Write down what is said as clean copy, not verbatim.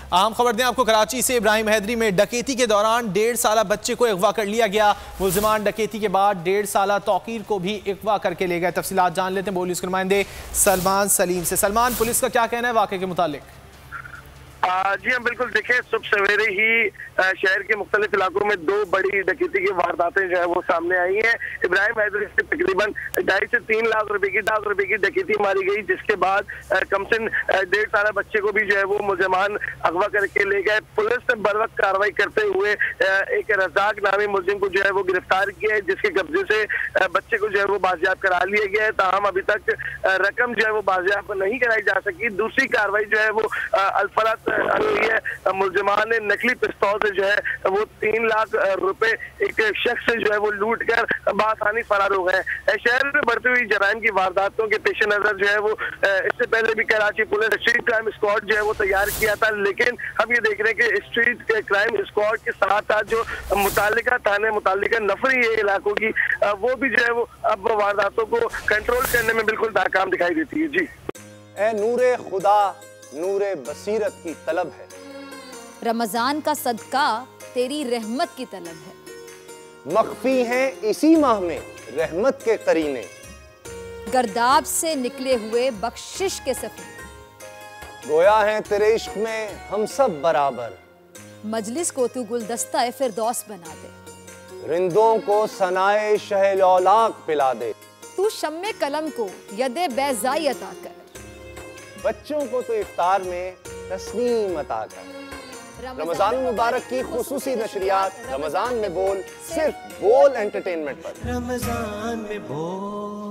अहम खबर दें आपको कराची से। इब्राहिम हैदरी में डकैती के दौरान 1.5 साला बच्चे को अगवा कर लिया गया। मुल्जिमान डकैती के बाद 1.5 साला तौकीर को भी अगवा करके ले गए। तफसीलात जान लेते हैं पुलिस के नुमाइंदे सलमान सलीम से। सलमान, पुलिस का क्या कहना है वाक़े के मुतालिक? जी हम बिल्कुल देखें, सुबह सवेरे ही शहर के मुख्तलिफ इलाकों में 2 बड़ी डकैती की वारदातें जो है वो सामने आई हैं। इब्राहिम हैदरी से तकरीबन 2.5 से 3 लाख रुपए की डकैती मारी गई, जिसके बाद कम से 1.5 साल बच्चे को भी जो है वो मुलजमान अगवा करके ले गए। पुलिस ने बर वक्त कार्रवाई करते हुए एक रजाक नामी मुलजिम को जो है वो गिरफ्तार किया है, जिसके कब्जे से बच्चे को जो है वो बाजियाब करा लिया गया है। ताहम अभी तक रकम जो है वो बाजियाब नहीं कराई जा सकी। दूसरी कार्रवाई जो है वो अल्फरत हुई है। मुलजमान ने नकली पिस्तौल से जो है वो 3 लाख रुपए एक शख्स से जो है वो लूट कर बासानी फरार हो गए। शहर में बढ़ती हुई जराइम की वारदातों के पेश नजर जो है वो इससे पहले भी Karachi police street crime squad जो है वो तैयार किया था, लेकिन हम ये देख रहे हैं कि स्ट्रीट क्राइम स्क्वाड के साथ साथ जो मुतालिका थाने मुतालिका नफरी है इलाकों की, वो भी जो है वो अब वारदातों को कंट्रोल करने में बिल्कुल नाकाम दिखाई देती है। जी ए नूरे खुदा नूरे बसीरत की तलब है, रमजान का सदका तेरी रहमत की तलब है। मख्फी हैं इसी माह में रहमत के करीने, गर्दाब से निकले हुए बख्शिश के सफीने, गोया है तेरे इश्क में हम सब बराबर, मजलिस को तू गुलदस्ता फिरदौस बना दे, रिंदों को सनाए शहलौलाक पिला दे, तू शम्मे कलम को यदे बैज़ाई अता कर, बच्चों को तो इफ्तार में तस्नीम अता कर। रमजान मुबारक की खुसूसी नशरियात रमजान में बोल, सिर्फ बोल एंटरटेनमेंट पर। रमजान में बोल।